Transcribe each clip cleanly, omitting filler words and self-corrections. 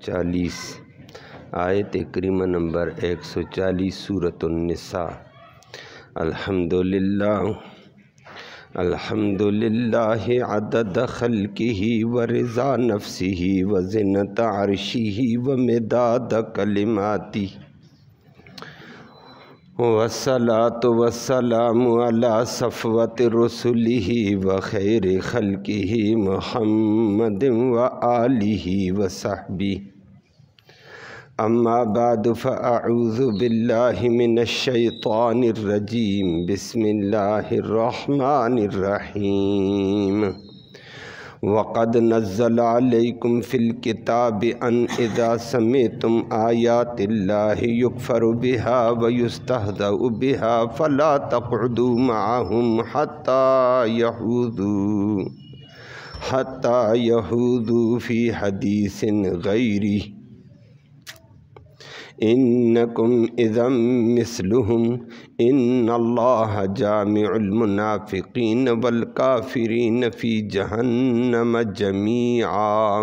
40 آیت کریمہ نمبر 140 سورۃ النساء۔ الحمدللہ عدد خلقہ ورضا نفسہ وزنۃ عرشہ ومداد کلماتہ والصلاۃ والسلام علی صفوۃ رسلہ وخیر خلقہ محمد وآلہ وصحبہ۔ اما بعد فاعوذ باللہ من الشیطان الرجیم، بسم اللہ الرحمن الرحیم۔ وقد نزل علیکم فی الکتاب ان اذا سمعتم آیات اللہ یکفر بها ویستہزأ بها فلا تقعدوا معهم حتی یخوضوا فی حدیث غیرہ انکم اذا مثلہم ان اللہ جامع المنافقین والکافرین فی جہنم جمیعا۔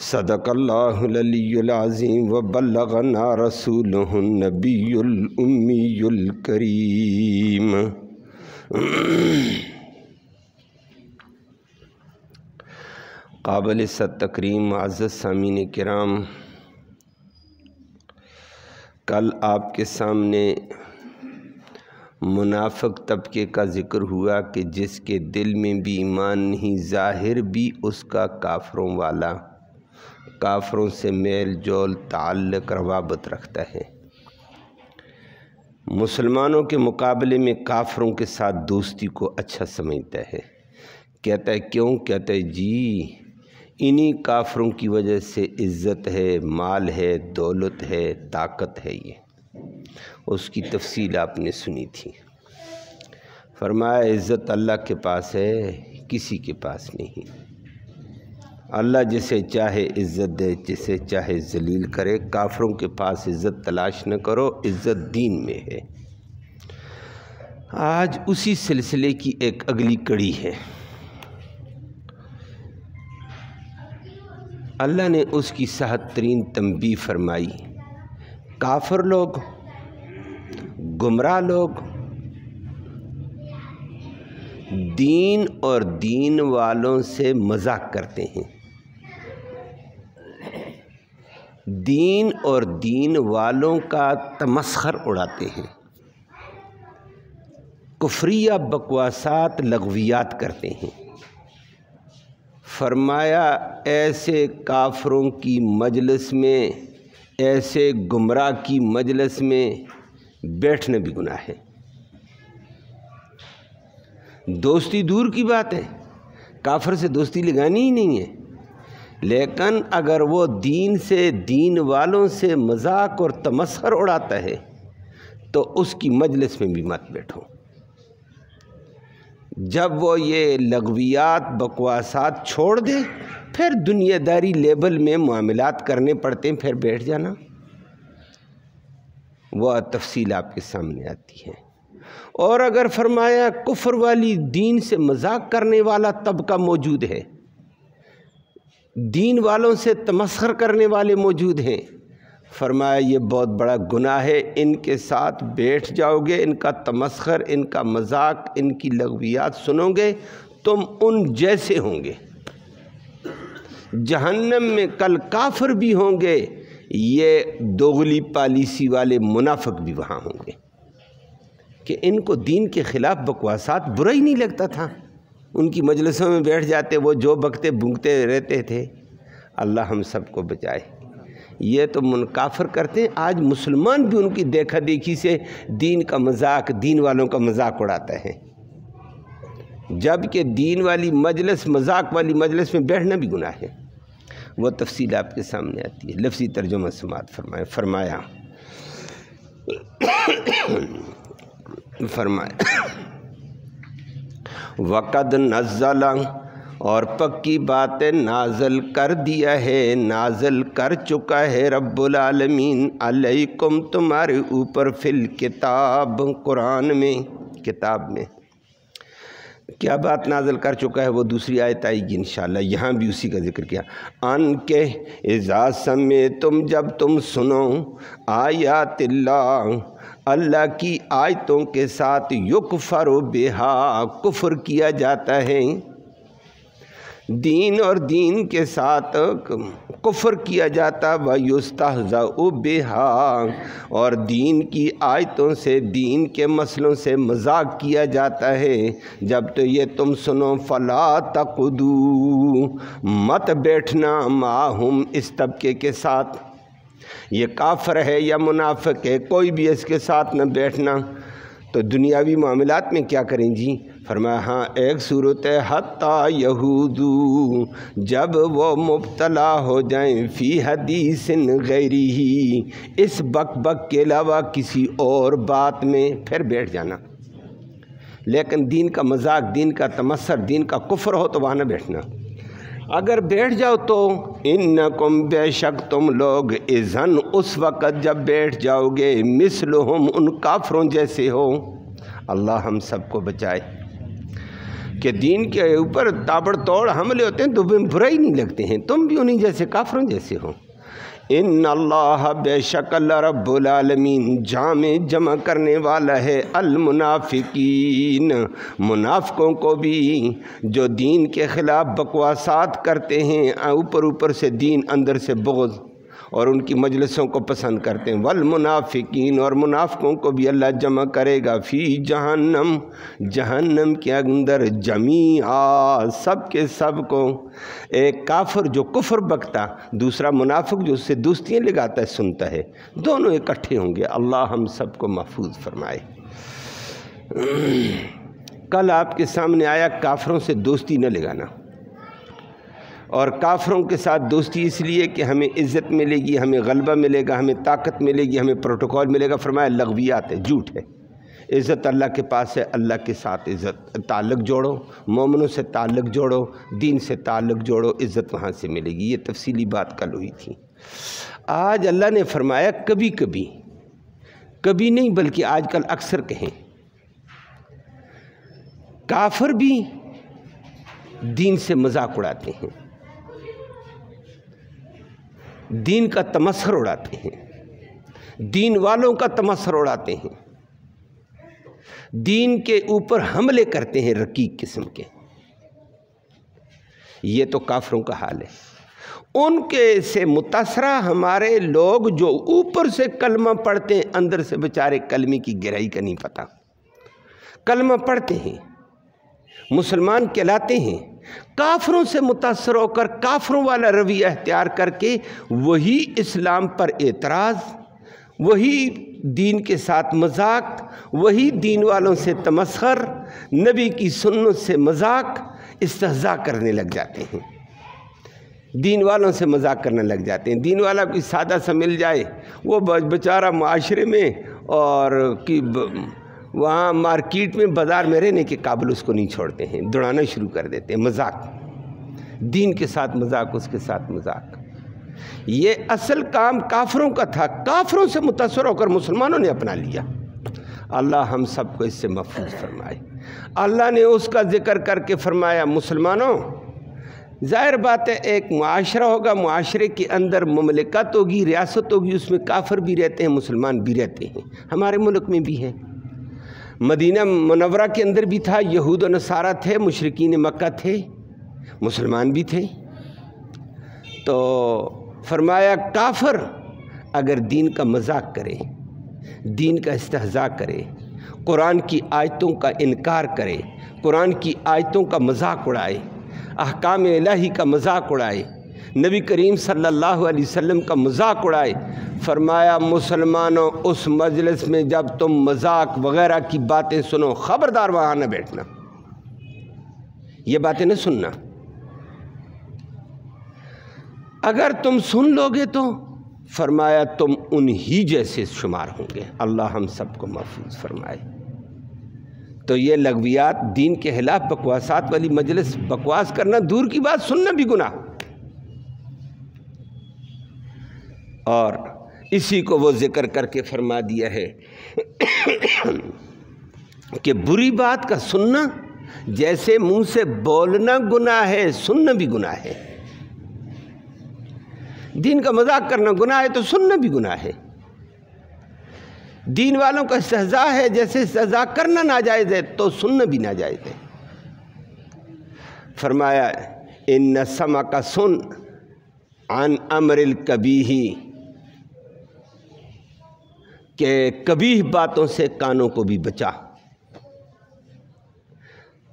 صدق اللہ العلی العظیم وبلغنا رسولہ النبی الامی الکریم۔ قابل صد تکریم معزز سامعین کرام، کل آپ کے سامنے منافق طبقے کا ذکر ہوا کہ جس کے دل میں بھی ایمان نہیں، ظاہر بھی اس کا کافروں والا، کافروں سے میل جول تعلق روابط رکھتا ہے، مسلمانوں کے مقابلے میں کافروں کے ساتھ دوستی کو اچھا سمجھتا ہے۔ کہتا ہے کیوں؟ کہتا ہے جی انہی کافروں کی وجہ سے عزت ہے، مال ہے، دولت ہے، طاقت ہے۔ یہ اس کی تفصیل آپ نے سنی تھی۔ فرمایا عزت اللہ کے پاس ہے، کسی کے پاس نہیں۔ اللہ جسے چاہے عزت دے، جسے چاہے ذلیل کرے۔ کافروں کے پاس عزت تلاش نہ کرو، عزت دین میں ہے۔ آج اسی سلسلے کی ایک اگلی کڑی ہے۔ اللہ نے اس کی صحت ترین تنبیہ فرمائی۔ کافر لوگ، گمراہ لوگ دین اور دین والوں سے مذاق کرتے ہیں، دین اور دین والوں کا تمسخر اڑاتے ہیں، کفریہ بکواسات لغویات کرتے ہیں۔ فرمایا ایسے کافروں کی مجلس میں، ایسے گمراہ کی مجلس میں بیٹھنا بھی گناہ ہے۔ دوستی دور کی بات ہے، کافر سے دوستی لگانی ہی نہیں ہے، لیکن اگر وہ دین سے، دین والوں سے مذاق اور تمسخر اڑاتا ہے تو اس کی مجلس میں بھی مت بیٹھو۔ جب وہ یہ لغویات بکواسات چھوڑ دے، پھر دنیا داری لیبل میں معاملات کرنے پڑتے ہیں، پھر بیٹھ جانا۔ وہ تفصیل آپ کے سامنے آتی ہے۔ اور اگر فرمایا کفر والی دین سے مذاق کرنے والا طبقہ موجود ہے، دین والوں سے تمسخر کرنے والے موجود ہیں، فرمایا یہ بہت بڑا گناہ ہے۔ ان کے ساتھ بیٹھ جاؤ گے، ان کا تمسخر، ان کا مذاق، ان کی لغویات سنو گے، تم ان جیسے ہوں گے۔ جہنم میں کل کافر بھی ہوں گے، یہ دوغلی پالیسی والے منافق بھی وہاں ہوں گے، کہ ان کو دین کے خلاف بکواسات برا ہی نہیں لگتا تھا، ان کی مجلسوں میں بیٹھ جاتے، وہ جو بکتے بھونکتے رہتے تھے۔ اللہ ہم سب کو بچائے۔ یہ تو کافر کرتے ہیں، آج مسلمان بھی ان کی دیکھا دیکھی سے دین کا مذاق، دین والوں کا مذاق اڑاتا ہے، جبکہ دین والی مجلس، مذاق والی مجلس میں بیٹھنا بھی گناہ ہے۔ وہ تفصیل آپ کے سامنے آتی ہے۔ لفظی ترجمہ سماعت فرمایا وقد نزل، اور پکی بات نازل کر دیا ہے، نازل کر چکا ہے رب العالمین علیکم، تمہارے اوپر، فی الکتاب، قرآن میں، کتاب میں، کیا بات نازل کر چکا ہے وہ دوسری آیت آئے گی انشاءاللہ، یہاں بھی اسی کا ذکر کیا۔ ان کے اذا سمعتم، جب تم سنو، آیات اللہ، اللہ کی آیتوں کے ساتھ، یکفر بہا، کفر کیا جاتا ہے، دین اور دین کے ساتھ کفر کیا جاتا، وَيُسْتَهْزَأُ بِهَا، اور دین کی آیتوں سے، دین کے مسئلوں سے مذاق کیا جاتا ہے، جب تو یہ تم سنو، فَلَا تَقْعُدُوا، مت بیٹھنا، مَعَهُمْ، اس طبقے کے ساتھ، یہ کافر ہے یا منافق ہے، کوئی بھی اس کے ساتھ نہ بیٹھنا۔ تو دنیاوی معاملات میں کیا کریں جی؟ فرمایا ہاں ایک صورت ہے، حتیٰ یہودو، جب وہ مبتلا ہو جائیں، فی حدیث غیرہ، اس بک بک کے علاوہ کسی اور بات میں، پھر بیٹھ جانا، لیکن دین کا مذاق، دین کا تمسخر، دین کا کفر ہو تو وہاں نہ بیٹھنا۔ اگر بیٹھ جاؤ تو انکم، بے شک تم لوگ، اذن، اس وقت جب بیٹھ جاؤ گے، مثلہم، ان کافروں جیسے ہو۔ اللہ ہم سب کو بچائے کہ دین کے اوپر تابڑ توڑ حملے ہوتے ہیں تو برا ہی نہیں لگتے ہیں، تم بھی انہیں جیسے کافروں جیسے ہو۔ ان اللہ، بے شک اللہ رب العالمین، جمع کرنے والا ہے، المنافقین، منافقوں کو بھی، جو دین کے خلاف بکواسات کرتے ہیں، اوپر سے دین، اندر سے بغض، اور ان کی مجلسوں کو پسند کرتے ہیں، والمنافقین، اور منافقوں کو بھی اللہ جمع کرے گا، فی جہنم، جہنم کے اندر، جمیعا، سب کے سب کو، ایک کافر جو کفر بکتا، دوسرا منافق جو اس سے دوستیاں لگاتا ہے، سنتا ہے، دونوں اکٹھے ہوں گے۔ اللہ ہم سب کو محفوظ فرمائے۔ کل آپ کے سامنے آیا کافروں سے دوستی نہ لگانا، اور کافروں کے ساتھ دوستی اس لیے کہ ہمیں عزت ملے گی، ہمیں غلبہ ملے گا، ہمیں طاقت ملے گی، ہمیں پروٹوکول ملے گا۔ فرمایا لغویات ہے، جھوٹ ہے، عزت اللہ کے پاس ہے، اللہ کے ساتھ عزت، تعلق جوڑو، مومنوں سے تعلق جوڑو، دین سے تعلق جوڑو، عزت وہاں سے ملے گی۔ یہ تفصیلی بات کل ہوئی تھی۔ آج اللہ نے فرمایا کبھی کبھی، کبھی نہیں بلکہ آج کل اکثر کہیں، کافر بھی دین سے مذاق اڑاتے ہیں، دین کا تمسخر اڑاتے ہیں، دین والوں کا تمسخر اڑاتے ہیں، دین کے اوپر حملے کرتے ہیں رقیق قسم کے۔ یہ تو کافروں کا حال ہے۔ ان کے سے متاثرہ ہمارے لوگ جو اوپر سے کلمہ پڑھتے ہیں، اندر سے بیچارے کلمے کی گہرائی کا نہیں پتہ، کلمہ پڑھتے ہیں، مسلمان کہلاتے ہیں، کافروں سے متاثر ہو کر، کافروں والا رویہ اختیار کر کے، وہی اسلام پر اعتراض، وہی دین کے ساتھ مذاق، وہی دین والوں سے تمسخر، نبی کی سنت سے مذاق، استہزاء کرنے لگ جاتے ہیں، دین والوں سے مذاق کرنے لگ جاتے ہیں۔ دین والا کوئی سادہ سا مل جائے، وہ بیچارہ معاشرے میں اور وہاں مارکیٹ میں، بازار میں رہنے کے قابل اس کو نہیں چھوڑتے ہیں، دوڑانا شروع کر دیتے ہیں، مذاق، دین کے ساتھ مذاق، اس کے ساتھ مذاق۔ یہ اصل کام کافروں کا تھا، کافروں سے متاثر ہو کر مسلمانوں نے اپنا لیا۔ اللہ ہم سب کو اس سے محفوظ فرمائے۔ اللہ نے اس کا ذکر کر کے فرمایا، مسلمانوں، ظاہر بات ہے ایک معاشرہ ہوگا، معاشرے کے اندر مملکت ہوگی، ریاست ہوگی، اس میں کافر بھی رہتے ہیں، مسلمان بھی رہتے ہیں، ہمارے ملک میں بھی ہیں، مدینہ منورہ کے اندر بھی تھا، یہود و نصارہ تھے، مشرکین مکہ تھے، مسلمان بھی تھے۔ تو فرمایا کافر اگر دین کا مذاق کرے، دین کا استہزاء کرے، قرآن کی آیتوں کا انکار کرے، قرآن کی آیتوں کا مذاق اڑائے، احکام الہی کا مذاق اڑائے، نبی کریم صلی اللہ علیہ وسلم کا مذاق اڑائے، فرمایا مسلمانوں، اس مجلس میں جب تم مذاق وغیرہ کی باتیں سنو، خبردار وہاں نہ بیٹھنا، یہ باتیں نہ سننا۔ اگر تم سن لو گے تو فرمایا تم انہی جیسے شمار ہوں گے۔ اللہ ہم سب کو محفوظ فرمائے۔ تو یہ لغویات، دین کے خلاف بکواسات والی مجلس، بکواس کرنا دور کی بات، سننا بھی گناہ۔ اور اسی کو وہ ذکر کر کے فرما دیا ہے کہ بری بات کا سننا جیسے منہ سے بولنا گناہ ہے سننا بھی گناہ ہے، دین کا مذاق کرنا گناہ ہے تو سننا بھی گناہ ہے، دین والوں کا استہزاء ہے جیسے استہزاء کرنا ناجائز ہے تو سننا بھی ناجائز ہے۔ فرمایا ان سمع کا سن عن امر القبیح، کہ قبیح باتوں سے کانوں کو بھی بچا،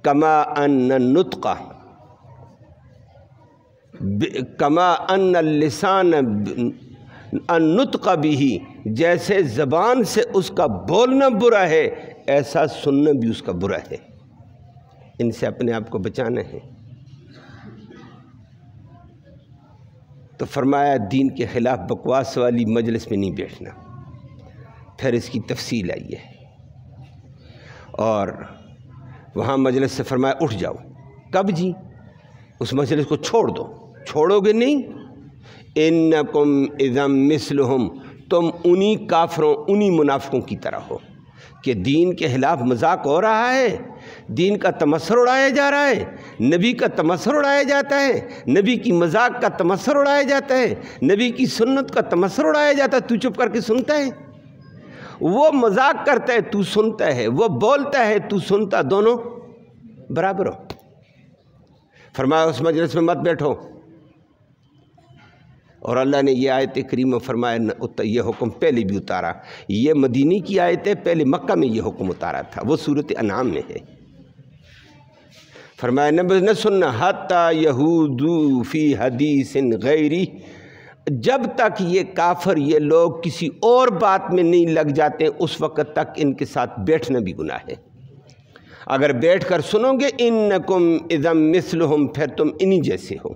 کما ان النطق کما ان اللسان النطق بھی، جیسے زبان سے اس کا بولنا برا ہے ایسا سننا بھی اس کا برا ہے، ان سے اپنے آپ کو بچانا ہے۔ تو فرمایا دین کے خلاف بکواس والی مجلس میں نہیں بیٹھنا۔ پھر اس کی تفصیل آئی ہے، اور وہاں مجلس سے فرمایا اٹھ جاؤ۔ کب جی؟ اس مجلس کو چھوڑ دو، چھوڑو گے نہیں؟ انکم اذا مثلہم، تم انہی کافروں انہی منافقوں کی طرح ہو کہ دین کے خلاف مذاق ہو رہا ہے، دین کا تمسخر اڑایا جا رہا ہے، نبی کا تمسخر اڑایا جاتا ہے، نبی کی مذاق کا تمسخر اڑایا جاتا ہے، نبی کی سنت کا تمسخر اڑایا جاتا ہے، تو چپ کر کے سنتا ہے؟ وہ مذاق کرتا ہے تو سنتا ہے، وہ بولتا ہے تو سنتا، دونوں برابر ہو۔ فرمایا اس مجلس میں مت بیٹھو، اور اللہ نے یہ آیت کریمہ فرمایا یہ حکم پہلے بھی اتارا، یہ مدینی کی آیت ہے، پہلے مکہ میں یہ حکم اتارا تھا، وہ سورۃ انعام میں ہے۔ فرمایا نہ سننا حتی یہودو فی حدیث غیری، جب تک یہ کافر یہ لوگ کسی اور بات میں نہیں لگ جاتے اس وقت تک ان کے ساتھ بیٹھنا بھی گناہ ہے۔ اگر بیٹھ کر سنو گے انکم اذا مثلہم، پھر تم انہی جیسے ہو۔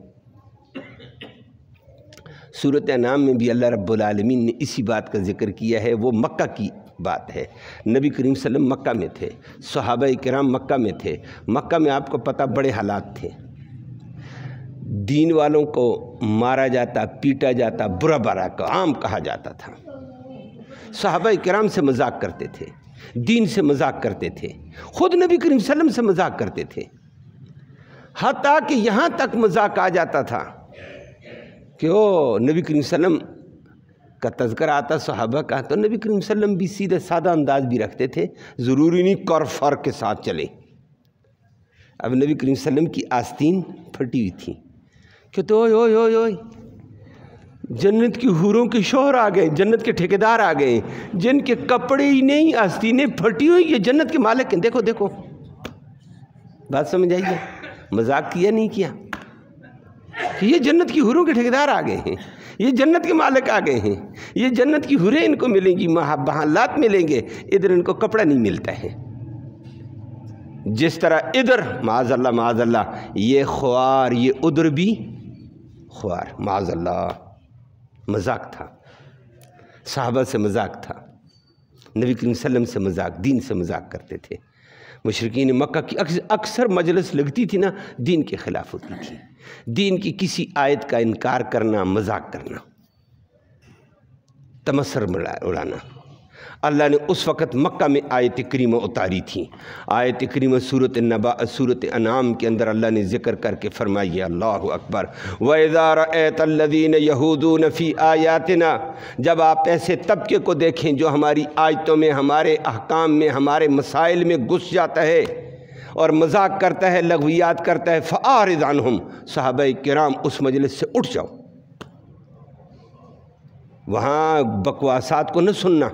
سورۃ انعام میں بھی اللہ رب العالمین نے اسی بات کا ذکر کیا ہے، وہ مکہ کی بات ہے۔ نبی کریم صلی اللہ علیہ وسلم مکہ میں تھے، صحابہ کرام مکہ میں تھے، مکہ میں آپ کو پتہ بڑے حالات تھے، دین والوں کو مارا جاتا، پیٹا جاتا، برا برا کا عام کہا جاتا تھا۔ صحابہ کرام سے مذاق کرتے تھے، دین سے مذاق کرتے تھے، خود نبی کریم صلی اللہ علیہ وسلم سے مذاق کرتے تھے، حتیٰ کہ یہاں تک مذاق آ جاتا تھا کہ او نبی کریم صلی اللہ علیہ وسلم کا تذکرہ آتا صحابہ کا تو نبی کریم صلی اللہ علیہ وسلم بھی سیدھے سادہ انداز بھی رکھتے تھے، ضروری نہیں کر فر کے ساتھ چلے۔ اب نبی کریم صلی اللہ علیہ وسلم کی آستین پھٹی ہوئی تھی کہ تو اوئے اوئے اوئے جنت کی حوروں کے شوہر آ گئے، جنت کے ٹھیکیدار آ گئے، جن کے کپڑے ہی نہیں آستینیں پھٹی ہوئی، یہ جنت کے مالک ہیں، دیکھو دیکھو۔ بات سمجھ آئیے؟ مذاق کیا نہیں کیا؟ یہ جنت کی حوروں کے ٹھیکیدار آ گئے ہیں، یہ جنت کے مالک آ گئے ہیں، یہ جنت کی حوریں ان کو ملیں گی، محلات ملیں گے، ادھر ان کو کپڑا نہیں ملتا ہے۔ جس طرح ادھر معاذ اللہ یہ خوار، یہ ادھر بھی خوار، معاذ اللہ۔ مذاق تھا، صحابہ سے مذاق تھا، نبی کریم صلی اللہ علیہ وسلم سے مذاق، دین سے مذاق کرتے تھے۔ مشرکین مکہ کی اکثر مجلس لگتی تھی نا، دین کے خلاف ہوتی تھی، دین کی کسی آیت کا انکار کرنا، مذاق کرنا، تمسخر اڑانا۔ اللہ نے اس وقت مکہ میں آیت کریمہ اتاری تھی، آیت کریمہ سورۃ انعام کے اندر اللہ نے ذکر کر کے فرمایا، اللہ اکبر، وَإِذَا رَأَيْتَ الَّذِينَ يَهُودُونَ فِي آيَاتِنَا، جب آپ ایسے طبقے کو دیکھیں جو ہماری آیتوں میں، ہمارے احکام میں، ہمارے مسائل میں گھس جاتا ہے اور مذاق کرتا ہے، لغویات کرتا ہے، فَأَعْرِضْ عَنْهُمْ، صحابہ کرام اس مجلس سے اٹھ جاؤ، وہاں بکواسات کو نہ سننا۔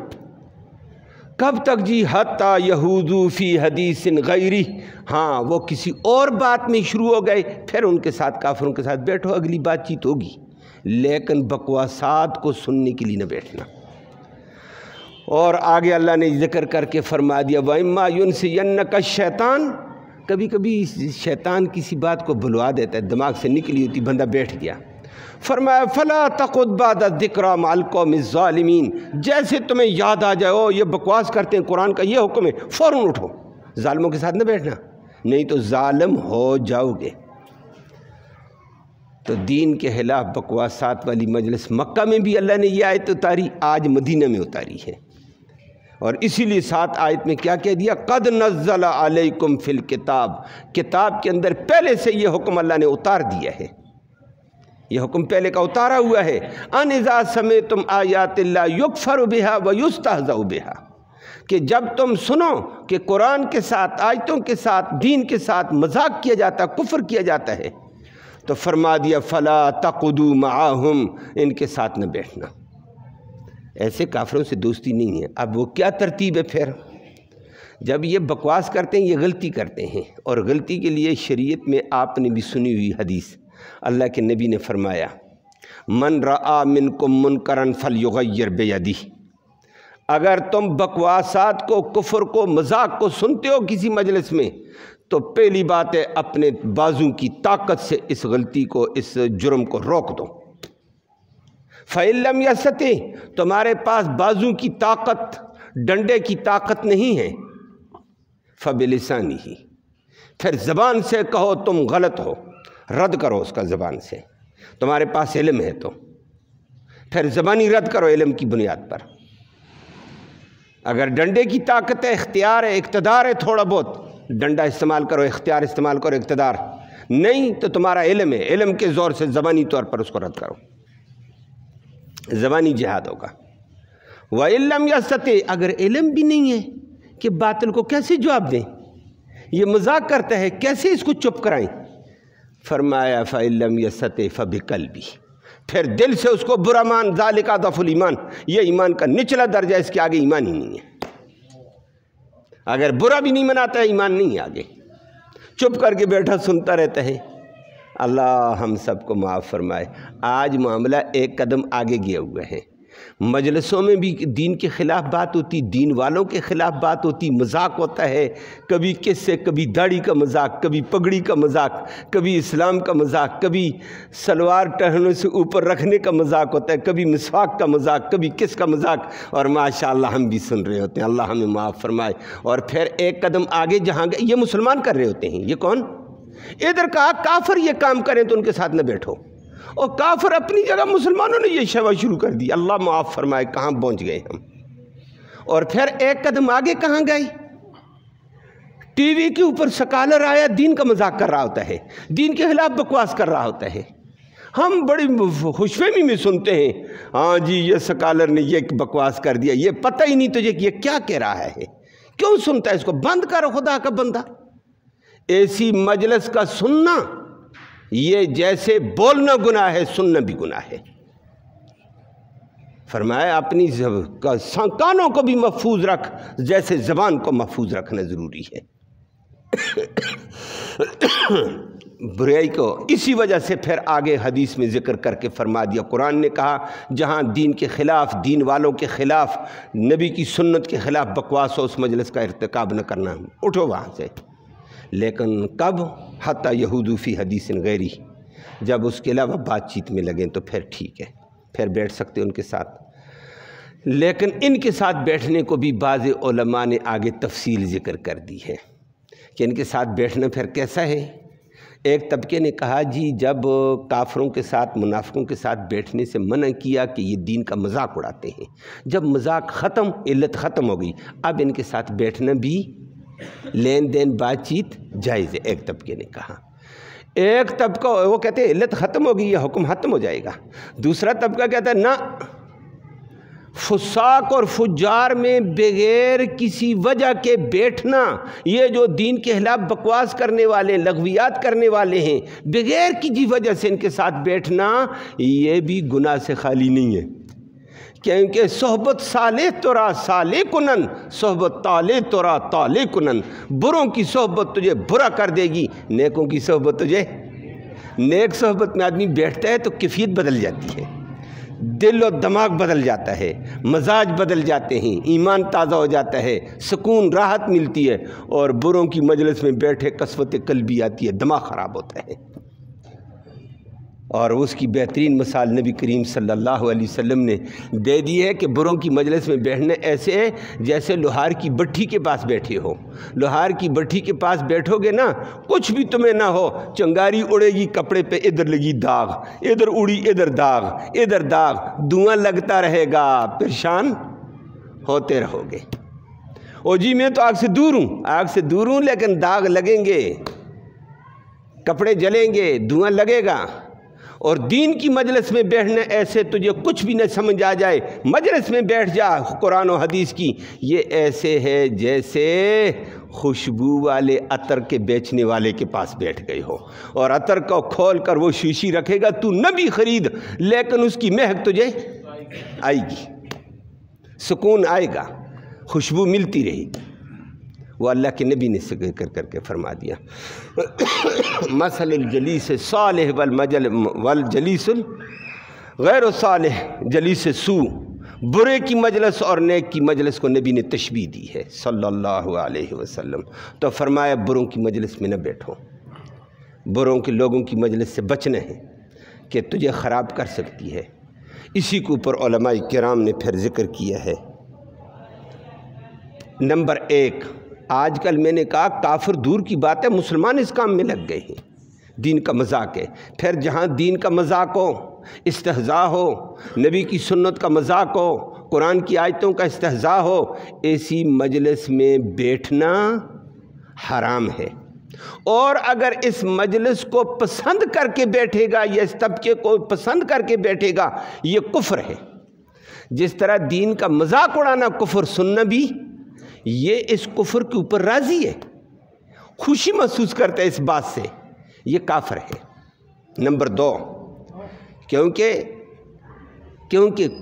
کب تک جی؟ حتی یہودو فی حدیث غیری، ہاں وہ کسی اور بات میں شروع ہو گئے، پھر ان کے ساتھ، کافروں کے ساتھ بیٹھو، اگلی بات چیت ہوگی، لیکن بکواسات کو سننے کے لیے نہ بیٹھنا۔ اور آگے اللہ نے ذکر کر کے فرما دیا، وَإِمَّا يُنْسِيَنَّكَ الشَّيْطَانُ، کبھی کبھی شیطان کسی بات کو بھلوا دیتا ہے، دماغ سے نکلی ہوتی، بندہ بیٹھ گیا، فرمایا فَلَا تَقُعُدْ بَعْدَ الذِّكْرَىٰ مَعَ الْقَوْمِ الظَّالِمِينَ، جیسے تمہیں یاد آ جائے او یہ بکواس کرتے ہیں، قرآن کا یہ حکم ہے، فوراً اٹھو، ظالموں کے ساتھ نہ بیٹھنا، نہیں تو ظالم ہو جاؤ گے۔ تو دین کے خلاف بکواسات والی مجلس مکہ میں بھی اللہ نے یہ آیت اتاری، آج مدینہ میں اتاری ہے۔ اور اسی لیے 7 آیت میں کیا کہہ دیا؟ قد نزل علیکم فی الکتاب، کتاب کے اندر پہلے سے یہ حکم اللہ نے اتار دیا ہے، یہ حکم پہلے کا اتارا ہوا ہے، ان اذا سمعتم آیات اللہ یکفر بہا ویستہزأ بہا، کہ جب تم سنو کہ قرآن کے ساتھ، آیتوں کے ساتھ، دین کے ساتھ مذاق کیا جاتا ہے، کفر کیا جاتا ہے، تو فرما دیا فلا تقعدوا معہم، ان کے ساتھ نہ بیٹھنا، ایسے کافروں سے دوستی نہیں ہے۔ اب وہ کیا ترتیب ہے پھر؟ جب یہ بکواس کرتے ہیں، یہ غلطی کرتے ہیں، اور غلطی کے لیے شریعت میں آپ نے بھی سنی ہوئی حدیث، اللہ کے نبی نے فرمایا من رآ منکم منکرا فلیغیر بیدہ، اگر تم بکواسات کو، کفر کو، مذاق کو سنتے ہو کسی مجلس میں، تو پہلی بات ہے اپنے بازو کی طاقت سے اس غلطی کو، اس جرم کو روک دو۔ فَإِن لَمْ يَسْتَطِعْ، تمہارے پاس بازو کی طاقت، ڈنڈے کی طاقت نہیں ہے، فَبِلِسَانِهِ، پھر زبان سے کہو تم غلط ہو، رد کرو اس کا زبان سے، تمہارے پاس علم ہے تو پھر زبانی رد کرو علم کی بنیاد پر۔ اگر ڈنڈے کی طاقت ہے، اختیار ہے، اقتدار ہے، تھوڑا بہت ڈنڈا استعمال کرو، اختیار استعمال کرو، اقتدار نہیں تو تمہارا علم ہے، علم کے زور سے زبانی طور پر اس کو رد کرو، زبانی جہاد ہوگا۔ وَإِن لَمْ يَسْتَطِعْ، اگر علم بھی نہیں ہے کہ باطل کو کیسے جواب دیں، یہ مذاق کرتا ہے، کیسے اس کو چپ کرائیں، فرمایا فَإِن لَمْ يَسْتَطِعْ فَبِقَلْبِهِ، پھر دل سے اس کو برا مان، ذَلِكَ أَضْعَفُ الْإِيمَانِ، یہ ایمان کا نچلا درجہ، اس کے آگے ایمان ہی نہیں ہے۔ اگر برا بھی نہیں مناتا ہے، ایمان نہیں ہے آگے، چپ کر کے بیٹھا سنتا رہتا ہے۔ اللہ ہم سب کو معاف فرمائے۔ آج معاملہ ایک قدم آگے گیا ہوا ہے، مجلسوں میں بھی دین کے خلاف بات ہوتی، دین والوں کے خلاف بات ہوتی، مذاق ہوتا ہے، کبھی کس سے، کبھی داڑھی کا مذاق، کبھی پگڑی کا مذاق، کبھی اسلام کا مذاق، کبھی سلوار ٹہنوں سے اوپر رکھنے کا مذاق ہوتا ہے، کبھی مسواک کا مذاق، کبھی کس کا مذاق، اور ماشاءاللہ ہم بھی سن رہے ہوتے ہیں، اللہ ہمیں معاف فرمائے۔ اور پھر ایک قدم آگے جہاں گئے، یہ مسلمان کر رہے ہوتے ہیں، یہ کون؟ ادھر کہا کافر یہ کام کریں تو ان کے ساتھ نہ بیٹھو، اور کافر اپنی جگہ مسلمانوں نے یہ شیوا شروع کر دی، اللہ معاف فرمائے کہاں پہنچ گئے ہم۔ اور پھر ایک قدم آگے کہاں گئے؟ ٹی وی کے اوپر سکالر آیا، دین کا مذاق کر رہا ہوتا ہے، دین کے خلاف بکواس کر رہا ہوتا ہے، ہم بڑی خوش فہمی میں سنتے ہیں، ہاں جی یہ سکالر نے یہ بکواس کر دیا، یہ پتہ ہی نہیں تجھے کہ یہ کیا کہہ رہا ہے، کیوں سنتا ہے اس کو؟ بند کر خدا کا بندہ۔ ایسی مجلس کا سننا یہ جیسے بولنا گناہ ہے، سننا بھی گناہ ہے۔ فرمایا اپنی کانوں کو بھی محفوظ رکھ جیسے زبان کو محفوظ رکھنا ضروری ہے۔ برائی کو اسی وجہ سے پھر آگے حدیث میں ذکر کر کے فرما دیا، قرآن نے کہا جہاں دین کے خلاف، دین والوں کے خلاف، نبی کی سنت کے خلاف بکواس ہو، اس مجلس کا ارتکاب نہ کرنا، اٹھو وہاں سے۔ لیکن کب؟ حتی یہودو فی حدیث غیری، جب اس کے علاوہ بات چیت میں لگیں تو پھر ٹھیک ہے، پھر بیٹھ سکتے ان کے ساتھ۔ لیکن ان کے ساتھ بیٹھنے کو بھی بعض علماء نے آگے تفصیل ذکر کر دی ہے کہ ان کے ساتھ بیٹھنا پھر کیسا ہے۔ ایک طبقے نے کہا جی جب کافروں کے ساتھ، منافقوں کے ساتھ بیٹھنے سے منع کیا کہ یہ دین کا مذاق اڑاتے ہیں، جب مذاق ختم، علت ختم ہو گئی، اب ان کے ساتھ بیٹھنا بھی، لین دین بات چیت جائز ہے، ایک طبقے نے کہا۔ ایک طبقہ وہ کہتے ہیں علت ختم ہو گئی، یہ حکم ختم ہو جائے گا۔ دوسرا طبقہ کہتا ہے نہ، فساق اور فجار میں بغیر کسی وجہ کے بیٹھنا، یہ جو دین کے خلاف بکواس کرنے والے، لغویات کرنے والے ہیں، بغیر کسی وجہ سے ان کے ساتھ بیٹھنا یہ بھی گناہ سے خالی نہیں ہے، کیونکہ صحبت صالح ترا صالح کنن، صحبت طالح ترا طالح کنن، بروں کی صحبت تجھے برا کر دے گی، نیکوں کی صحبت تجھے، نیک صحبت میں آدمی بیٹھتا ہے تو کیفیت بدل جاتی ہے، دل و دماغ بدل جاتا ہے، مزاج بدل جاتے ہیں، ایمان تازہ ہو جاتا ہے، سکون راحت ملتی ہے، اور بروں کی مجلس میں بیٹھے قسوت قلبی آتی ہے، دماغ خراب ہوتا ہے۔ اور اس کی بہترین مثال نبی کریم صلی اللہ علیہ وسلم نے دے دی ہے کہ بروں کی مجلس میں بیٹھنے ایسے ہے جیسے لوہار کی بٹھی کے پاس بیٹھے ہو۔ لوہار کی بٹھی کے پاس بیٹھو گے نا، کچھ بھی تمہیں نہ ہو، چنگاری اڑے گی کپڑے پہ، ادھر لگی داغ، ادھر اڑی ادھر داغ، ادھر داغ، دھواں لگتا رہے گا، پریشان ہوتے رہو گے۔ او جی میں تو آگ سے دور ہوں، آگ سے دور ہوں لیکن داغ لگیں گے، کپڑے جلیں گے، دھواں لگے گا۔ اور دین کی مجلس میں بیٹھنا ایسے تجھے کچھ بھی نہ سمجھ آ جائے، مجلس میں بیٹھ جا قرآن و حدیث کی، یہ ایسے ہے جیسے خوشبو والے عطر کے بیچنے والے کے پاس بیٹھ گئے ہو، اور عطر کو کھول کر وہ شیشی رکھے گا، تو نہ بھی خرید لیکن اس کی مہک تجھے آئے گی، سکون آئے گا، خوشبو ملتی رہے گی۔ وہ اللہ کے نبی نے ذکر کر کے فرما دیا، مثل الجلیس صالح والجلیس غیر صالح جلیس سو، برے کی مجلس اور نیک کی مجلس کو نبی نے تشبیہ دی ہے صلی اللہ علیہ وسلم۔ تو فرمایا بروں کی مجلس میں نہ بیٹھو، بروں کے لوگوں کی مجلس سے بچنا ہے کہ تجھے خراب کر سکتی ہے۔ اسی کے اوپر علماء کرام نے پھر ذکر کیا ہے۔ نمبر 1، آج کل میں نے کہا کافر دور کی بات ہے، مسلمان اس کام میں لگ گئے ہیں، دین کا مذاق ہے۔ پھر جہاں دین کا مذاق ہو، استہزاء ہو، نبی کی سنت کا مذاق ہو، قرآن کی آیتوں کا استہزاء ہو، ایسی مجلس میں بیٹھنا حرام ہے۔ اور اگر اس مجلس کو پسند کر کے بیٹھے گا یا اس طبقے کو پسند کر کے بیٹھے گا، یہ کفر ہے۔ جس طرح دین کا مذاق اڑانا کفر، سننا بھی، یہ اس کفر کے اوپر راضی ہے، خوشی محسوس کرتا ہے اس بات سے، یہ کافر ہے۔ نمبر 2، کیونکہ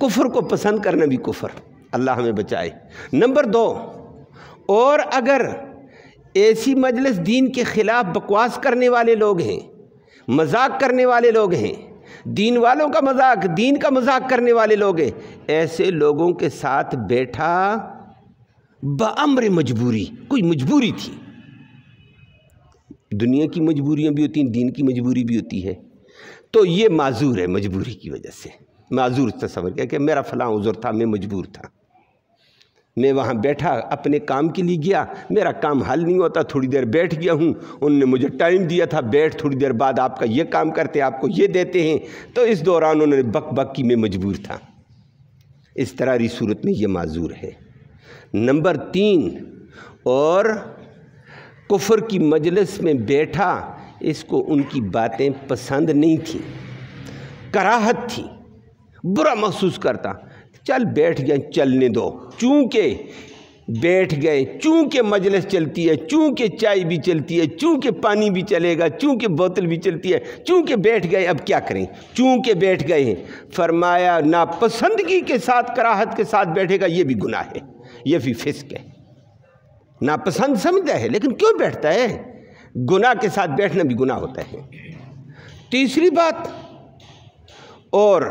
کفر کو پسند کرنا بھی کفر، اللہ ہمیں بچائے۔ نمبر 2، اور اگر ایسی مجلس دین کے خلاف بکواس کرنے والے لوگ ہیں، مذاق کرنے والے لوگ ہیں، دین والوں کا مذاق، دین کا مذاق کرنے والے لوگ ہیں، ایسے لوگوں کے ساتھ بیٹھا بامر مجبوری، کوئی مجبوری تھی، دنیا کی مجبوریاں بھی ہوتی ہیں، دین کی مجبوری بھی ہوتی ہے، تو یہ معذور ہے مجبوری کی وجہ سے، معذور تصور کیا کہ میرا فلاں عذر تھا، میں مجبور تھا، میں وہاں بیٹھا، اپنے کام کے لیے گیا، میرا کام حل نہیں ہوتا، تھوڑی دیر بیٹھ گیا ہوں، ان نے مجھے ٹائم دیا تھا، بیٹھ تھوڑی دیر بعد آپ کا یہ کام کرتے، آپ کو یہ دیتے ہیں، تو اس دوران انہوں نے بک بک کی، میں مجبور تھا، اس طرح کی صورت میں یہ معذور ہے۔ نمبر 3، اور کفر کی مجلس میں بیٹھا، اس کو ان کی باتیں پسند نہیں تھیں، کراہت تھی، برا محسوس کرتا، چل بیٹھ گئے، چلنے دو، چونکہ بیٹھ گئے، چونکہ مجلس چلتی ہے، چونکہ چائے بھی چلتی ہے، چونکہ پانی بھی چلے گا، چونکہ بوتل بھی چلتی ہے، چونکہ بیٹھ گئے، اب کیا کریں، چونکہ بیٹھ گئے ہیں۔ فرمایا ناپسندگی کے ساتھ، کراہت کے ساتھ بیٹھے گا، یہ بھی گناہ ہے، یہ بھی فسق ہے۔ ناپسند سمجھتا ہے لیکن کیوں بیٹھتا ہے؟ گناہ کے ساتھ بیٹھنا بھی گناہ ہوتا ہے۔ تیسری بات، اور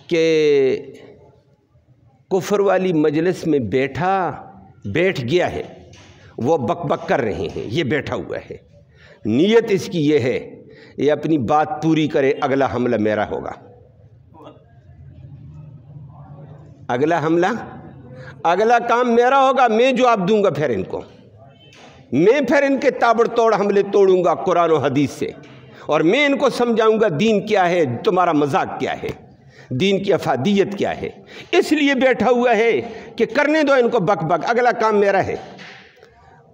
کہ کفر والی مجلس میں بیٹھ گیا ہے، وہ بک بک کر رہے ہیں، یہ بیٹھا ہوا ہے، نیت اس کی یہ ہے یہ اپنی بات پوری کرے، اگلا حملہ میرا ہوگا، اگلا کام میرا ہوگا، میں جواب دوں گا، پھر ان کو میں پھر ان کے تابڑ توڑ حملے توڑوں گا قرآن و حدیث سے، اور میں ان کو سمجھاؤں گا دین کیا ہے، تمہارا مذاق کیا ہے، دین کی افادیت کیا ہے۔ اس لیے بیٹھا ہوا ہے کہ کرنے دو ان کو بک بک، اگلا کام میرا ہے۔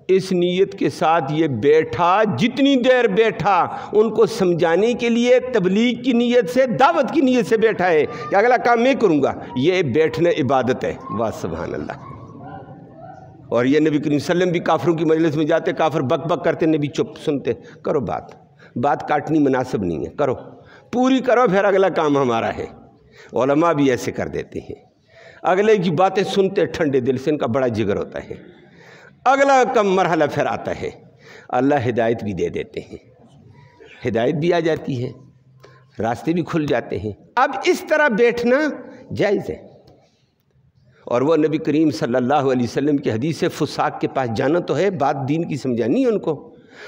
اس نیت کے ساتھ یہ بیٹھا، جتنی دیر بیٹھا ان کو سمجھانے کے لیے، تبلیغ کی نیت سے، دعوت کی نیت سے بیٹھا ہے کہ اگلا کام میں کروں گا، یہ بیٹھنا عبادت ہے۔ واہ سبحان اللہ۔ اور یہ نبی کریم صلی اللہ علیہ وسلم بھی کافروں کی مجلس میں جاتے، کافر بک بک کرتے، نبی چپ سنتے، کرو بات کاٹنی مناسب نہیں ہے، کرو پوری کرو، پھر اگلا کام ہمارا ہے۔ علماء بھی ایسے کر دیتے ہیں، اگلے کی باتیں سنتے ٹھنڈے دل سے، ان کا بڑا جگر ہوتا ہے، اگلا کم مرحلہ پھر آتا ہے، اللہ ہدایت بھی دے دیتے ہیں، ہدایت بھی آ جاتی ہے، راستے بھی کھل جاتے ہیں۔ اب اس طرح بیٹھنا جائز ہے، اور وہ نبی کریم صلی اللہ علیہ وسلم کی حدیث ہے، فساق کے پاس جانا تو ہے، بات دین کی سمجھانی ہے ان کو۔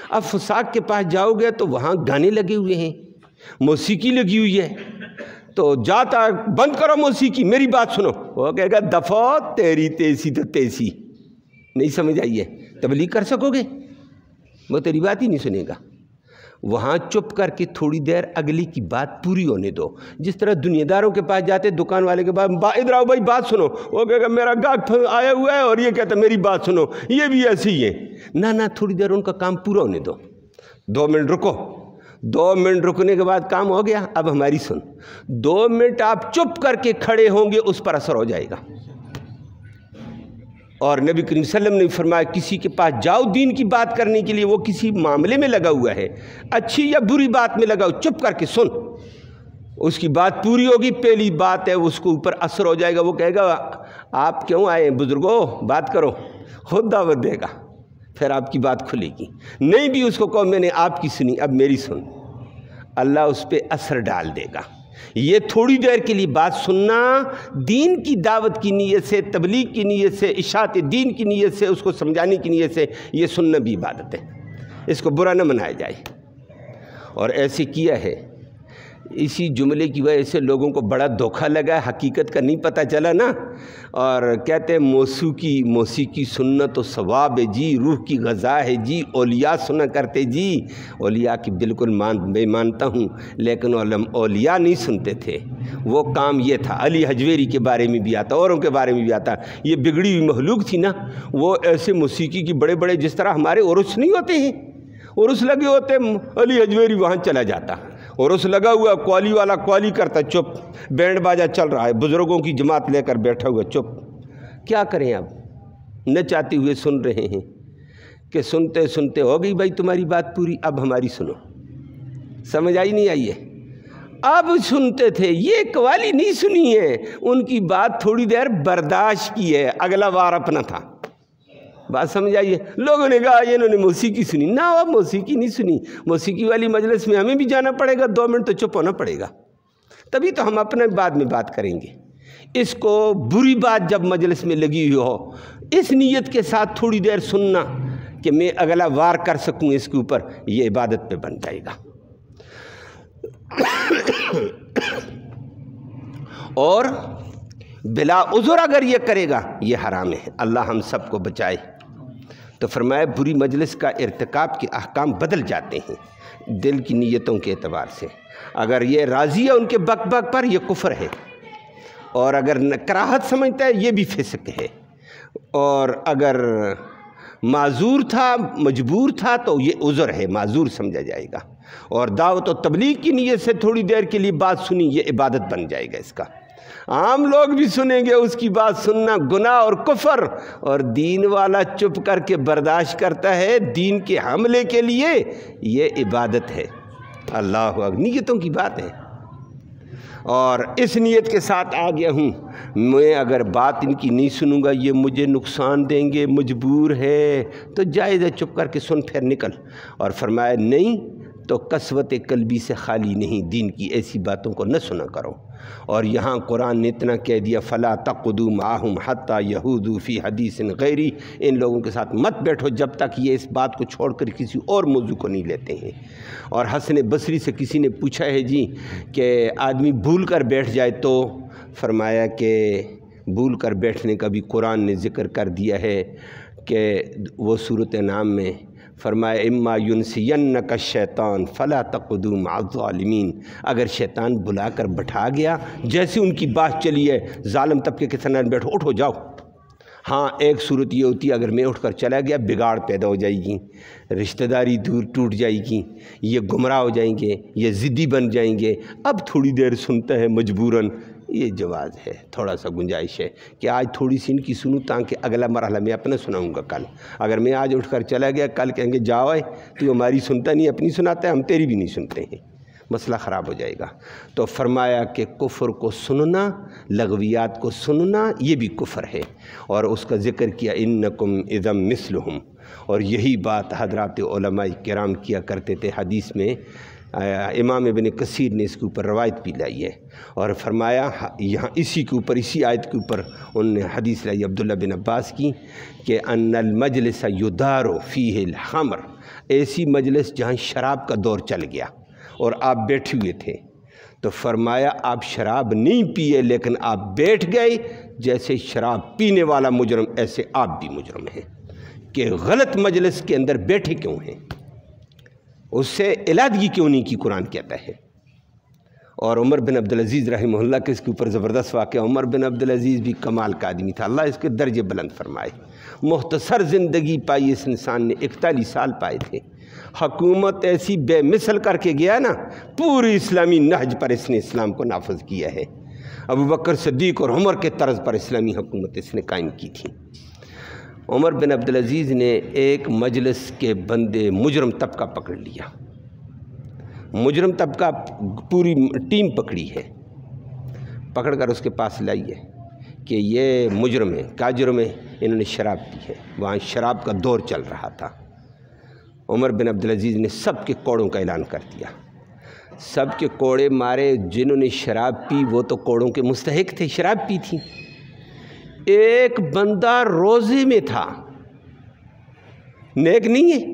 اب فساق کے پاس جاؤ گے تو وہاں گانے لگے ہوئے ہیں، موسیقی لگی ہوئی ہے، تو جاتا بند کرو موسیقی، میری بات سنو، وہ کہے گا دفعہ تیری تیسی تو تیسی، نہیں سمجھ آئیے، تبلیغ کر سکو گے؟ وہ تیری بات ہی نہیں سنے گا۔ وہاں چپ کر کے تھوڑی دیر اگلی کی بات پوری ہونے دو. جس طرح دنیا داروں کے پاس جاتے دکان والے کے پاس ادھر آؤ بھائی بات سنو, وہ کہے گا میرا گاہک آیا ہوا ہے اور یہ کہتا ہے میری بات سنو, یہ بھی ایسے ہی ہے. نہ تھوڑی دیر ان کا کام پورا ہونے دو, 2 منٹ رکو. 2 منٹ رکنے کے بعد کام ہو گیا, اب ہماری سن. 2 منٹ آپ چپ کر کے کھڑے ہوں گے اس پر اثر ہو جائے گا. اور نبی کریم صلی اللہ علیہ وسلم نے فرمایا کسی کے پاس جاؤ دین کی بات کرنے کے لیے, وہ کسی معاملے میں لگا ہوا ہے, اچھی یا بری بات میں لگا, چپ کر کے سن. اس کی بات پوری ہوگی, پہلی بات ہے اس کو اوپر اثر ہو جائے گا. وہ کہے گا آپ کیوں آئے ہیں بزرگوں, بات کرو, خود دعوت دے گا. پھر آپ کی بات کھلے گی. نہیں بھی اس کو کہو میں نے آپ کی سنی, اب میری سن, اللہ اس پہ اثر ڈال دے گا. یہ تھوڑی دیر کے لیے بات سننا دین کی دعوت کی نیت سے, تبلیغ کی نیت سے, اشاعت دین کی نیت سے, اس کو سمجھانے کی نیت سے, یہ سننا بھی عبادت ہے. اس کو برا نہ منایا جائے. اور ایسے کیا ہے, اسی جملے کی وجہ سے لوگوں کو بڑا دھوکہ لگا ہے, حقیقت کا نہیں پتہ چلا نا. اور کہتے ہیں موسیقی سننا تو ثواب ہے جی, روح کی غذا ہے جی, اولیاء سنا کرتے جی. اولیاء کی بالکل میں مانتا ہوں, لیکن اولیاء نہیں سنتے تھے. وہ کام یہ تھا, علی حجویری کے بارے میں بھی آتا, اوروں کے بارے میں بھی آتا. یہ بگڑی ہوئی مخلوق تھی نا, وہ ایسے موسیقی کی بڑے بڑے, جس طرح ہمارے عرس نہیں ہوتے ہیں, عرس لگے ہوتے, علی حجویری وہاں چلا جاتا. عرس لگا ہوا, قوالی والا قوالی کرتا, چپ. بینڈ باجا چل رہا ہے, بزرگوں کی جماعت لے کر بیٹھا ہوا, چپ. کیا کریں اب, نچاتے ہوئے سن رہے ہیں کہ سنتے سنتے ہو گئی بھائی تمہاری بات پوری, اب ہماری سنو. سمجھ آئی نہیں آئی ہے؟ اب سنتے تھے, یہ قوالی نہیں سنی ہے, ان کی بات تھوڑی دیر برداشت کی ہے, اگلا وار اپنا تھا. بات سمجھ آئیے؟ لوگوں نے کہا انہوں نے موسیقی سنی. نہ, اب موسیقی نہیں سنی. موسیقی والی مجلس میں ہمیں بھی جانا پڑے گا, 2 منٹ تو چپ ہونا پڑے گا, تبھی تو ہم اپنے بعد میں بات کریں گے. اس کو بری بات جب مجلس میں لگی ہوئی ہو, اس نیت کے ساتھ تھوڑی دیر سننا کہ میں اگلا وار کر سکوں اس کے اوپر, یہ عبادت پہ بن جائے گا. اور بلا عذر اگر یہ کرے گا, یہ حرام ہے. اللہ ہم سب کو بچائے. تو فرمایا بری مجلس کا ارتکاب کے احکام بدل جاتے ہیں دل کی نیتوں کے اعتبار سے. اگر یہ راضی ہے ان کے بک بک پر, یہ کفر ہے. اور اگر کراہت سمجھتا ہے, یہ بھی فسق ہے. اور اگر معذور تھا, مجبور تھا, تو یہ عذر ہے, معذور سمجھا جائے گا. اور دعوت و تبلیغ کی نیت سے تھوڑی دیر کے لیے بات سنی, یہ عبادت بن جائے گا اس کا. عام لوگ بھی سنیں گے, اس کی بات سننا گناہ اور کفر. اور دین والا چپ کر کے برداشت کرتا ہے دین کے حملے کے لیے, یہ عبادت ہے. اللہ اکبر, نیتوں کی بات ہے. اور اس نیت کے ساتھ آ گیا ہوں, میں اگر بات ان کی نہیں سنوں گا یہ مجھے نقصان دیں گے, مجبور ہے, تو جائز ہے چپ کر کے سن, پھر نکل. اور فرمایا نہیں تو قسوت قلبی سے خالی نہیں, دین کی ایسی باتوں کو نہ سنا کرو. اور یہاں قرآن نے اتنا کہہ دیا, فلا تقعدوا معهم حتى يخوضوا في حديث غيره, ان لوگوں کے ساتھ مت بیٹھو جب تک یہ اس بات کو چھوڑ کر کسی اور موضوع کو نہیں لیتے ہیں. اور حسن بصری سے کسی نے پوچھا ہے جی کہ آدمی بھول کر بیٹھ جائے تو, فرمایا کہ بھول کر بیٹھنے کا بھی قرآن نے ذکر کر دیا ہے کہ وہ سورۃ انعام میں فرمایا اما ینسینک الشیطان فلا تقعدوا مع الظالمین. اگر شیطان بلا کر بٹھا گیا, جیسے ان کی بات چلی ہے, ظالم طبقے کے سامنے بیٹھو, اٹھو جاؤ. ہاں ایک صورت یہ ہوتی ہے, اگر میں اٹھ کر چلا گیا بگاڑ پیدا ہو جائے گی, رشتہ داری دور ٹوٹ جائے گی, یہ گمراہ ہو جائیں گے, یہ ضدی بن جائیں گے. اب تھوڑی دیر سنتا ہے مجبوراً, یہ جواز ہے, تھوڑا سا گنجائش ہے کہ آج تھوڑی سی ان کی سنوں تاکہ اگلا مرحلہ میں اپنا سناؤں گا کل. اگر میں آج اٹھ کر چلا گیا, کل کہیں گے جاؤ تو ہماری سنتا نہیں, اپنی سناتا ہے, ہم تیری بھی نہیں سنتے ہیں, مسئلہ خراب ہو جائے گا. تو فرمایا کہ کفر کو سننا, لغویات کو سننا, یہ بھی کفر ہے. اور اس کا ذکر کیا انکم اذا مثلہم. اور یہی بات حضرات علماء کرام کیا کرتے تھے. حدیث میں امام ابن کثیر نے اس کے اوپر روایت بھی لائی ہے. اور فرمایا یہاں اسی کے اوپر, اسی آیت کے اوپر انہوں نے حدیث لائی عبداللہ بن عباس کی کہ ان المجلس یدار فیہ الخمر, ایسی مجلس جہاں شراب کا دور چل گیا اور آپ بیٹھے ہوئے تھے, تو فرمایا آپ شراب نہیں پیے لیکن آپ بیٹھ گئے, جیسے شراب پینے والا مجرم ایسے آپ بھی مجرم ہیں, کہ غلط مجلس کے اندر بیٹھے کیوں ہیں. اس سے علیحدگی کیوں نہیں کی قرآن کہتا ہے۔ اور عمر بن عبدالعزیز رحمہ اللہ کے اس کے اوپر زبردست واقعہ، عمر بن عبدالعزیز بھی کمال کا آدمی تھا، اللہ اس کے درجے بلند فرمائے۔ مختصر زندگی پائی اس انسان نے، 41 سال پائے تھے۔ حکومت ایسی بے مثل کر کے گیا نا، پوری اسلامی نہج پر اس نے اسلام کو نافذ کیا ہے۔ ابو بکر صدیق اور عمر کے طرز پر اسلامی حکومت اس نے قائم کی تھی۔ عمر بن عبدالعزیز نے ایک مجلس کے بندے مجرم طبقہ پکڑ لیا، مجرم طبقہ پوری ٹیم پکڑی ہے، پکڑ کر اس کے پاس لائی ہے کہ یہ مجرم ہے۔ کیا جرم ہے؟ انہوں نے شراب پی ہے۔ وہاں شراب کا دور چل رہا تھا۔ عمر بن عبدالعزیز نے سب کے کوڑوں کا اعلان کر دیا، سب کے کوڑے مارے۔ جنہوں نے شراب پی وہ تو کوڑوں کے مستحق تھے، شراب پی تھی۔ ایک بندہ روزے میں تھا، نیک نہیں ہے،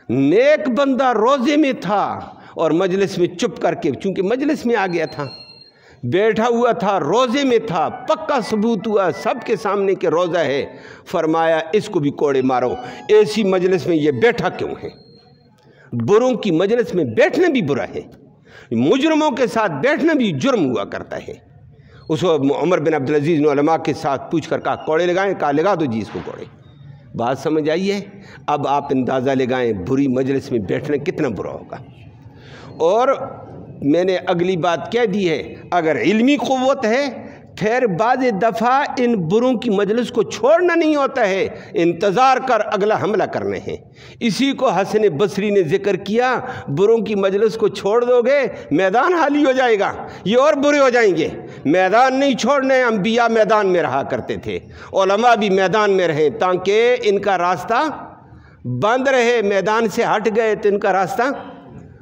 نیک بندہ روزے میں تھا اور مجلس میں چپ کر کے، چونکہ مجلس میں آ گیا تھا، بیٹھا ہوا تھا، روزے میں تھا، پکا ثبوت ہوا سب کے سامنے کہ روزہ ہے، فرمایا اس کو بھی کوڑے مارو۔ ایسی مجلس میں یہ بیٹھا کیوں ہے؟ بروں کی مجلس میں بیٹھنا بھی برا ہے، مجرموں کے ساتھ بیٹھنا بھی جرم ہوا کرتا ہے۔ اس کو عمر بن عبدالعزیز نے علماء کے ساتھ پوچھ کر کہا کوڑے لگائیں؟ کہا لگا دو جی اس کو کوڑے۔ بات سمجھ آئی ہے؟ اب آپ اندازہ لگائیں بری مجلس میں بیٹھنا کتنا برا ہوگا۔ اور میں نے اگلی بات کہہ دی ہے، اگر علمی قوت ہے پھر بعض دفعہ ان بروں کی مجلس کو چھوڑنا نہیں ہوتا ہے، انتظار کر اگلا حملہ کرنے ہیں۔ اسی کو حسن بصری نے ذکر کیا، بروں کی مجلس کو چھوڑ دو گے میدان خالی ہو جائے گا، یہ اور برے ہو جائیں گے۔ میدان نہیں چھوڑنے، انبیاء میدان میں رہا کرتے تھے، علماء بھی میدان میں رہیں تاکہ ان کا راستہ بند رہے۔ میدان سے ہٹ گئے تو ان کا راستہ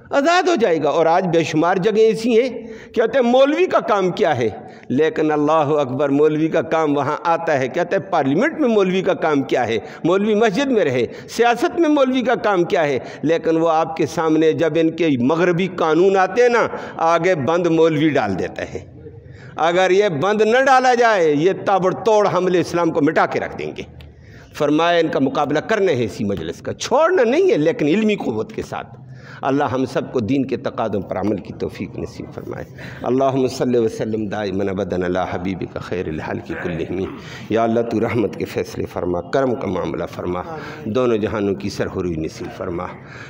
آزاد ہو جائے گا۔ اور آج بے شمار جگہیں ایسی ہیں، کہتے ہیں مولوی کا کام کیا ہے، لیکن اللہ اکبر مولوی کا کام وہاں آتا ہے۔ کہتے ہیں پارلیمنٹ میں مولوی کا کام کیا ہے، مولوی مسجد میں رہے۔ سیاست میں مولوی کا کام کیا ہے، لیکن وہ آپ کے سامنے جب ان کے مغربی قانون آتے ہیں نا، آگے بند مولوی ڈال دیتا ہے۔ اگر یہ بند نہ ڈالا جائے یہ تابڑ توڑ حملے اسلام کو مٹا کے رکھ دیں گے۔ فرمایا ان کا مقابلہ کرنا ہے اسی مجلس کا، چھوڑنا نہیں ہے لیکن علمی قوت کے ساتھ۔ اللہ ہم سب کو دین کے تقاضوں پر عمل کی توفیق نصیب فرمائے۔ اللہم صلی وسلم دائما ابدا علی حبیبک خیر الخلق کلہم۔ یا اللہ تو رحمت کے فیصلے فرما، کرم کا معاملہ فرما، دونوں جہانوں کی سرخروئی نصیب فرما۔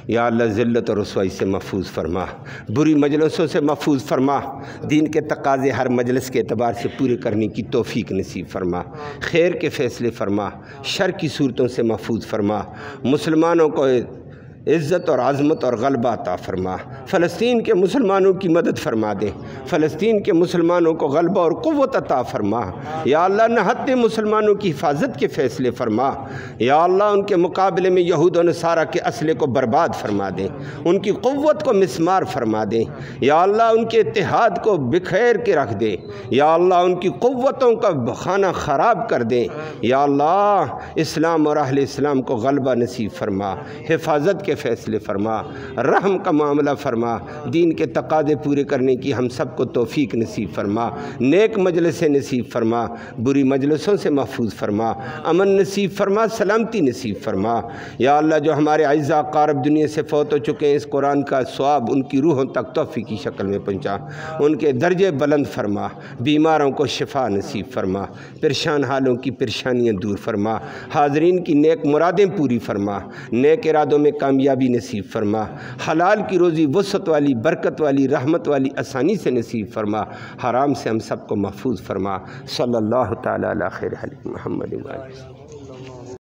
یا اللہ ذلت اور رسوائی سے محفوظ فرما، بری مجلسوں سے محفوظ فرما، دین کے تقاضے ہر مجلس کے اعتبار سے پورے کرنے کی توفیق نصیب فرما، خیر کے فیصلے فرما، شر کی صورتوں سے محفوظ فرما، مسلمانوں کو عزت اور عظمت اور غلبہ عطا فرما، فلسطین کے مسلمانوں کی مدد فرما دے، فلسطین کے مسلمانوں کو غلبہ اور قوت عطا فرما۔ یا اللہ نہتے مسلمانوں کی حفاظت کے فیصلے فرما۔ یا اللہ ان کے مقابلے میں یہود و نصارہ کے اسلحے کو برباد فرما دے، ان کی قوت کو مسمار فرما دے۔ یا اللہ ان کے اتحاد کو بکھیر کے رکھ دے۔ یا اللہ ان کی قوتوں کا خانہ خراب کر دے۔ یا اللہ اسلام اور اہل اسلام کو غلبہ نصیب فرما، حفاظت کے فیصلے فرما، رحم کا معاملہ فرما، دین کے تقاضے پورے کرنے کی ہم سب کو توفیق نصیب فرما، نیک مجلسیں نصیب فرما، بری مجلسوں سے محفوظ فرما، امن نصیب فرما، سلامتی نصیب فرما۔ یا اللہ جو ہمارے اعزاء اقارب دنیا سے فوت ہو چکے ہیں، اس قرآن کا ثواب ان کی روحوں تک تحفے کی شکل میں پہنچا، ان کے درجے بلند فرما، بیماروں کو شفا نصیب فرما، پریشان حالوں کی پریشانیاں دور فرما، حاضرین کی نیک مرادیں پوری فرما، نیک ارادوں میں کامیابی نصیب فرما، حلال کی روزی وسعت والی، برکت والی، رحمت والی، آسانی سے نصیب فرما، حرام سے ہم سب کو محفوظ فرما۔ صلی اللہ تعالی علی خیر خلق محمد و آلہ۔